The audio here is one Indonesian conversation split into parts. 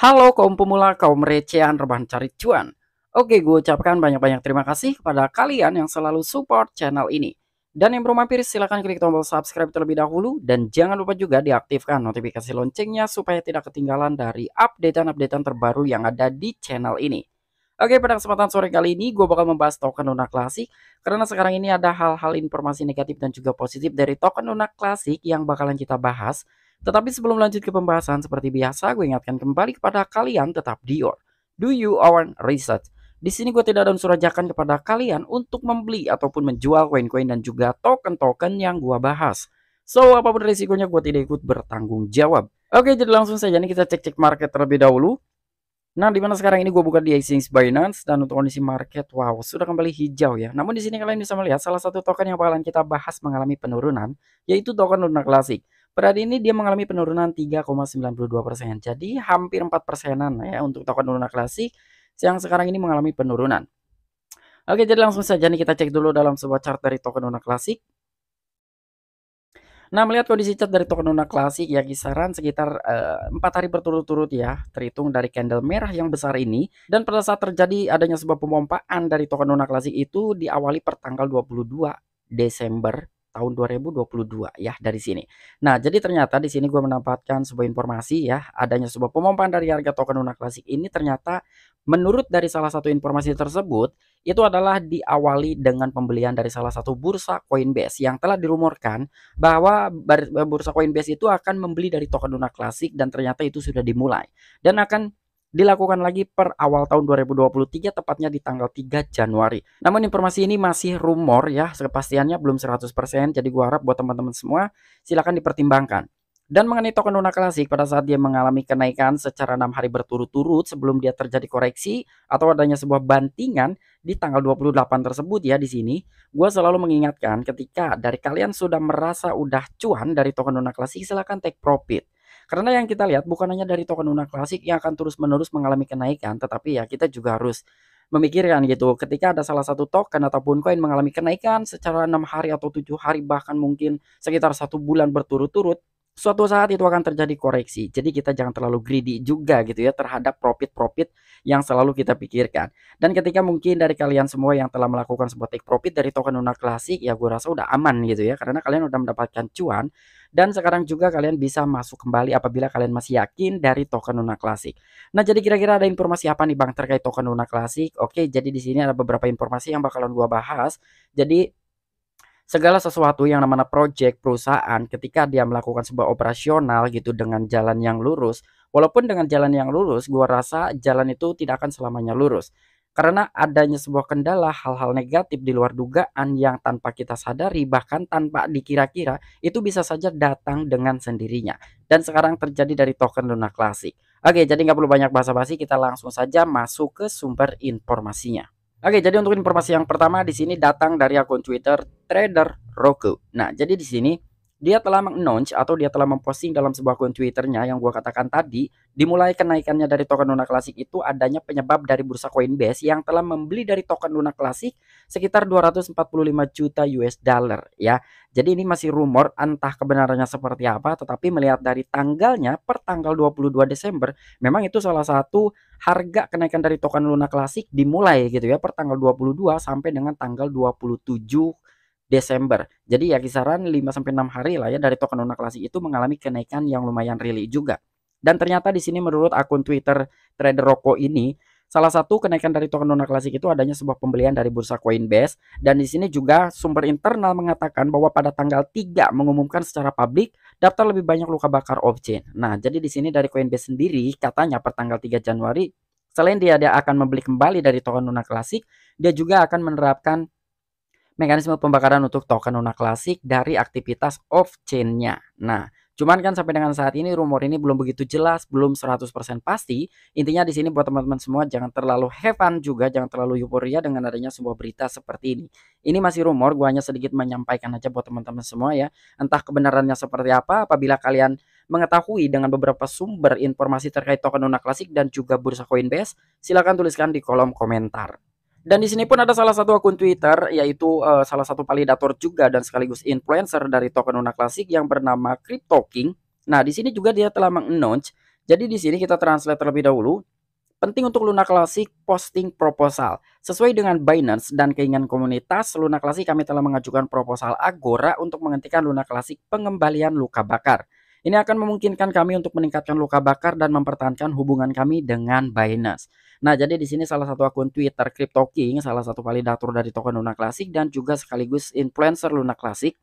Halo kaum pemula, kaum recehan, rebahan cari cuan. Oke, gue ucapkan banyak-banyak terima kasih kepada kalian yang selalu support channel ini. Dan yang belum mampir silahkan klik tombol subscribe terlebih dahulu. Dan jangan lupa juga diaktifkan notifikasi loncengnya supaya tidak ketinggalan dari updatean-updatean terbaru yang ada di channel ini. Oke, pada kesempatan sore kali ini gue bakal membahas token Luna Klasik. Karena sekarang ini ada hal-hal informasi negatif dan juga positif dari token Luna Klasik yang bakalan kita bahas. Tetapi sebelum lanjut ke pembahasan, seperti biasa gue ingatkan kembali kepada kalian tetap do you own research. Di sini gue tidak ada unsur ajakan kepada kalian untuk membeli ataupun menjual koin-koin dan juga token-token yang gue bahas. So, apapun risikonya gue tidak ikut bertanggung jawab. Oke, jadi langsung saja nih kita cek-cek market terlebih dahulu. Nah, dimana sekarang ini gue buka di exchange Binance dan untuk kondisi market, wow, sudah kembali hijau ya. Namun di sini kalian bisa melihat salah satu token yang bakalan kita bahas mengalami penurunan, yaitu token Luna Classic. Pada hari ini dia mengalami penurunan 3,92%. Jadi hampir 4%-an ya untuk token Luna Classic yang sekarang ini mengalami penurunan. Oke, jadi langsung saja nih kita cek dulu dalam sebuah chart dari token Luna Classic. Nah, melihat kondisi chart dari token Luna Klasik ya kisaran sekitar 4 hari berturut-turut ya, terhitung dari candle merah yang besar ini. Dan pada saat terjadi adanya sebuah pemompaan dari token Luna Klasik itu diawali per tanggal 22 Desember tahun 2022 ya dari sini. Nah, jadi ternyata di sini gue mendapatkan sebuah informasi ya, adanya sebuah pemompaan dari harga token Luna Klasik ini ternyata menurut dari salah satu informasi tersebut itu adalah diawali dengan pembelian dari salah satu bursa Coinbase yang telah dirumorkan bahwa bursa Coinbase itu akan membeli dari token Luna Classic dan ternyata itu sudah dimulai dan akan dilakukan lagi per awal tahun 2023 tepatnya di tanggal 3 Januari. Namun informasi ini masih rumor ya, kepastiannya belum 100%. Jadi gua harap buat teman-teman semua silakan dipertimbangkan. Dan mengenai token Luna Classic pada saat dia mengalami kenaikan secara 6 hari berturut-turut sebelum dia terjadi koreksi atau adanya sebuah bantingan di tanggal 28 tersebut ya di sini, gue selalu mengingatkan ketika dari kalian sudah merasa udah cuan dari token Luna Classic silahkan take profit. Karena yang kita lihat bukan hanya dari token Luna Classic yang akan terus-menerus mengalami kenaikan, tetapi ya kita juga harus memikirkan gitu ketika ada salah satu token ataupun koin mengalami kenaikan secara 6 hari atau 7 hari bahkan mungkin sekitar 1 bulan berturut-turut, suatu saat itu akan terjadi koreksi. Jadi kita jangan terlalu greedy juga gitu ya terhadap profit-profit yang selalu kita pikirkan. Dan ketika mungkin dari kalian semua yang telah melakukan sebuah take profit dari token Luna Classic ya gue rasa udah aman gitu ya karena kalian udah mendapatkan cuan dan sekarang juga kalian bisa masuk kembali apabila kalian masih yakin dari token Luna Classic. Nah, jadi kira-kira ada informasi apa nih Bang terkait token Luna Classic? Oke, jadi di sini ada beberapa informasi yang bakalan gua bahas. Jadi segala sesuatu yang namanya project perusahaan ketika dia melakukan sebuah operasional gitu dengan jalan yang lurus, walaupun dengan jalan yang lurus gua rasa jalan itu tidak akan selamanya lurus karena adanya sebuah kendala hal-hal negatif di luar dugaan yang tanpa kita sadari bahkan tanpa dikira-kira itu bisa saja datang dengan sendirinya dan sekarang terjadi dari token Luna Classic. Oke, jadi nggak perlu banyak basa-basi, kita langsung saja masuk ke sumber informasinya. Oke, jadi untuk informasi yang pertama di sini datang dari akun Twitter Trader Roku. Nah, jadi di sini dia telah meng-announce atau dia telah memposting dalam sebuah akun Twitternya yang gua katakan tadi, dimulai kenaikannya dari token Luna Classic itu adanya penyebab dari bursa Coinbase yang telah membeli dari token Luna Classic sekitar 245 juta US dollar ya. Jadi ini masih rumor, entah kebenarannya seperti apa, tetapi melihat dari tanggalnya per tanggal 22 Desember, memang itu salah satu harga kenaikan dari token Luna Classic dimulai gitu ya per tanggal 22 sampai dengan tanggal 27 Desember. Jadi ya kisaran 5 sampai 6 hari lah ya dari token Luna Classic itu mengalami kenaikan yang lumayan really juga. Dan ternyata di sini menurut akun Twitter Trader Roko ini salah satu kenaikan dari token Luna Classic itu adanya sebuah pembelian dari bursa Coinbase dan di sini juga sumber internal mengatakan bahwa pada tanggal 3 mengumumkan secara publik daftar lebih banyak luka bakar off-chain. Nah, jadi di sini dari Coinbase sendiri katanya per tanggal 3 Januari selain dia akan membeli kembali dari token Luna Classic, dia juga akan menerapkan mekanisme pembakaran untuk token Luna Classic dari aktivitas off-chain-nya. Nah, cuman kan sampai dengan saat ini rumor ini belum begitu jelas, belum 100% pasti. Intinya di sini buat teman-teman semua jangan terlalu have fun juga, jangan terlalu euforia dengan adanya sebuah berita seperti ini. Ini masih rumor, gua hanya sedikit menyampaikan aja buat teman-teman semua ya. Entah kebenarannya seperti apa, apabila kalian mengetahui dengan beberapa sumber informasi terkait token Luna Classic dan juga bursa Coinbase, silahkan tuliskan di kolom komentar. Dan di sini pun ada salah satu akun Twitter yaitu salah satu validator juga dan sekaligus influencer dari token Luna Classic yang bernama Crypto King. Nah, di sini juga dia telah meng-announce Jadi di sini kita translate terlebih dahulu. Penting untuk Luna Classic posting proposal. Sesuai dengan Binance dan keinginan komunitas, Luna Classic kami telah mengajukan proposal Agora untuk menghentikan Luna Classic pengembalian luka bakar. Ini akan memungkinkan kami untuk meningkatkan luka bakar dan mempertahankan hubungan kami dengan Binance. Nah, jadi di sini salah satu akun Twitter Crypto King, salah satu validator dari token Luna Classic dan juga sekaligus influencer Luna Classic,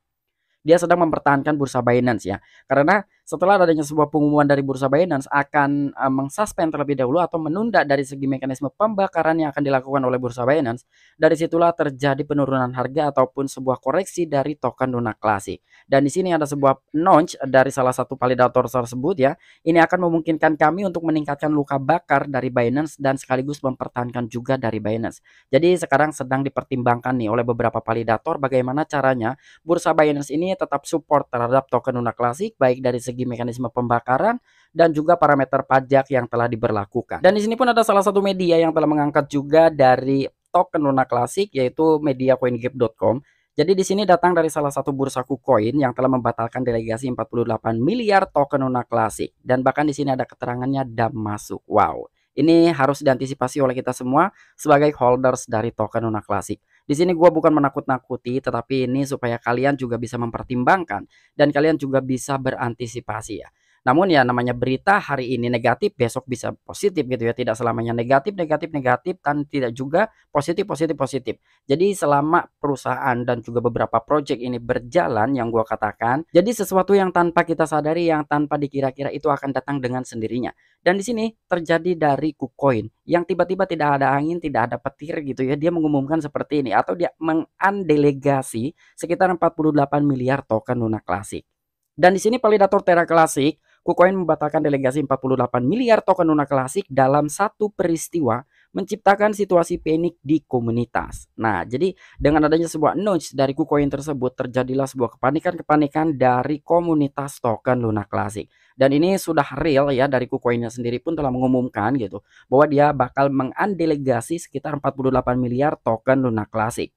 dia sedang mempertahankan bursa Binance ya. Karena setelah adanya sebuah pengumuman dari bursa Binance akan mengsuspend terlebih dahulu atau menunda dari segi mekanisme pembakaran yang akan dilakukan oleh bursa Binance, dari situlah terjadi penurunan harga ataupun sebuah koreksi dari token Luna Classic. Dan di sini ada sebuah notch dari salah satu validator tersebut ya. Ini akan memungkinkan kami untuk meningkatkan luka bakar dari Binance dan sekaligus mempertahankan juga dari Binance. Jadi sekarang sedang dipertimbangkan nih oleh beberapa validator bagaimana caranya bursa Binance ini tetap support terhadap token Luna Classic baik dari segi mekanisme pembakaran dan juga parameter pajak yang telah diberlakukan. Dan di sini pun ada salah satu media yang telah mengangkat juga dari token Luna Classic yaitu media coingate.com. Jadi di sini datang dari salah satu bursa KuCoin yang telah membatalkan delegasi 48 miliar token Luna Classic dan bahkan di sini ada keterangannya DAM masuk. Wow. Ini harus diantisipasi oleh kita semua sebagai holders dari token Luna Classic. Di sini gue bukan menakut-nakuti, tetapi ini supaya kalian juga bisa mempertimbangkan dan kalian juga bisa berantisipasi ya. Namun ya namanya berita hari ini negatif, besok bisa positif gitu ya. Tidak selamanya negatif, negatif, negatif, dan tidak juga positif, positif, positif. Jadi selama perusahaan dan juga beberapa project ini berjalan yang gue katakan, jadi sesuatu yang tanpa kita sadari, yang tanpa dikira-kira itu akan datang dengan sendirinya. Dan di sini terjadi dari KuCoin yang tiba-tiba tidak ada angin, tidak ada petir gitu ya. Dia mengumumkan seperti ini atau dia mengandelegasi sekitar 48 miliar token Luna Classic. Dan di sini validator Terra Classic, KuCoin membatalkan delegasi 48 miliar token Luna Classic dalam satu peristiwa menciptakan situasi panik di komunitas. Nah, jadi dengan adanya sebuah nudge dari KuCoin tersebut terjadilah sebuah kepanikan-kepanikan dari komunitas token Luna Classic. Dan ini sudah real ya, dari KuCoinnya sendiri pun telah mengumumkan gitu bahwa dia bakal mengandelegasi sekitar 48 miliar token Luna Classic.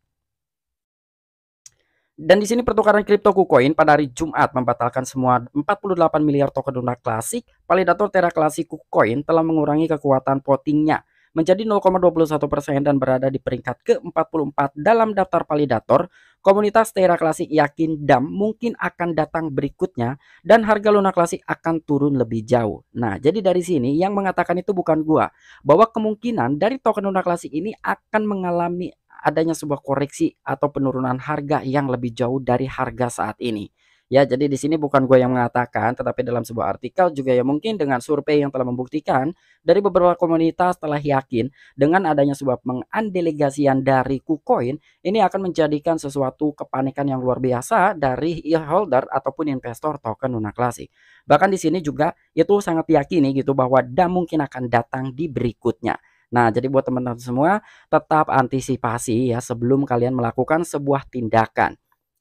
Dan di sini pertukaran kripto KuCoin pada hari Jumat membatalkan semua 48 miliar token Luna Classic. Validator Terra Classic KuCoin telah mengurangi kekuatan votingnya menjadi 0,21% dan berada di peringkat ke-44 dalam daftar validator. Komunitas Terra Classic yakin DAM mungkin akan datang berikutnya dan harga Luna Classic akan turun lebih jauh. Nah, jadi dari sini yang mengatakan itu bukan gua, bahwa kemungkinan dari token Luna Classic ini akan mengalami adanya sebuah koreksi atau penurunan harga yang lebih jauh dari harga saat ini. Ya, jadi di sini bukan gue yang mengatakan, tetapi dalam sebuah artikel juga ya mungkin dengan survei yang telah membuktikan dari beberapa komunitas telah yakin dengan adanya sebuah mengandelegasian dari KuCoin ini akan menjadikan sesuatu kepanikan yang luar biasa dari holder ataupun investor token Luna Classic. Bahkan di sini juga itu sangat diyakini gitu bahwa DAM mungkin akan datang di berikutnya. Nah, jadi buat teman-teman semua tetap antisipasi ya sebelum kalian melakukan sebuah tindakan.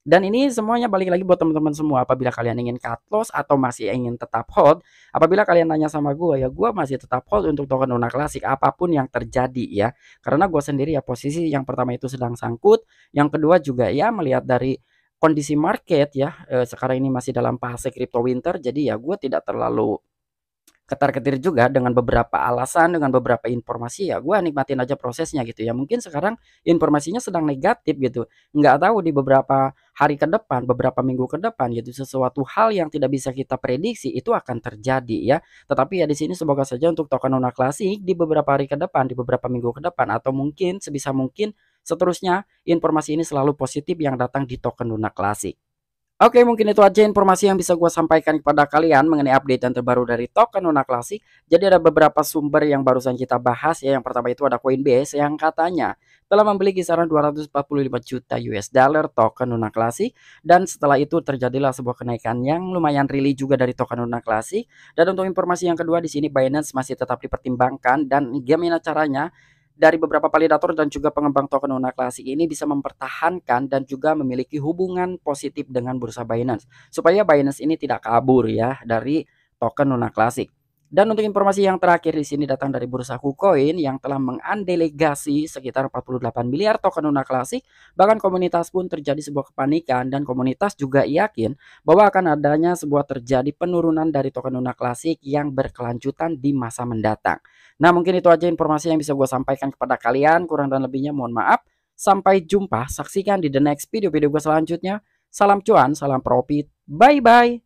Dan ini semuanya balik lagi buat teman-teman semua, apabila kalian ingin cut loss atau masih ingin tetap hold, apabila kalian nanya sama gue ya gue masih tetap hold untuk token Luna Classic apapun yang terjadi ya. Karena gue sendiri ya posisi yang pertama itu sedang sangkut, yang kedua juga ya melihat dari kondisi market ya sekarang ini masih dalam fase crypto winter, jadi ya gue tidak terlalu ketar-ketir juga dengan beberapa alasan, dengan beberapa informasi ya gue nikmatin aja prosesnya gitu ya. Mungkin sekarang informasinya sedang negatif gitu. Nggak tahu di beberapa hari ke depan, beberapa minggu ke depan gitu sesuatu hal yang tidak bisa kita prediksi itu akan terjadi ya. Tetapi ya di sini semoga saja untuk token Luna Classic di beberapa hari ke depan, di beberapa minggu ke depan atau mungkin sebisa mungkin seterusnya informasi ini selalu positif yang datang di token Luna Classic. Oke, mungkin itu aja informasi yang bisa gue sampaikan kepada kalian mengenai update dan terbaru dari token Luna Classic. Jadi ada beberapa sumber yang barusan kita bahas ya. Yang pertama itu ada Coinbase yang katanya telah membeli kisaran 245 juta US dollar token Luna Classic. Dan setelah itu terjadilah sebuah kenaikan yang lumayan really juga dari token Luna Classic. Dan untuk informasi yang kedua di sini Binance masih tetap dipertimbangkan dan gimana caranya dari beberapa validator dan juga pengembang token Luna Classic ini bisa mempertahankan dan juga memiliki hubungan positif dengan bursa Binance supaya Binance ini tidak kabur ya dari token Luna Classic. Dan untuk informasi yang terakhir di sini datang dari bursa KuCoin yang telah mengandelegasi sekitar 48 miliar token Luna Classic. Bahkan komunitas pun terjadi sebuah kepanikan dan komunitas juga yakin bahwa akan adanya sebuah terjadi penurunan dari token Luna Classic yang berkelanjutan di masa mendatang. Nah, mungkin itu aja informasi yang bisa gue sampaikan kepada kalian. Kurang dan lebihnya mohon maaf. Sampai jumpa, saksikan di the next video-video gue selanjutnya. Salam cuan, salam profit, bye-bye.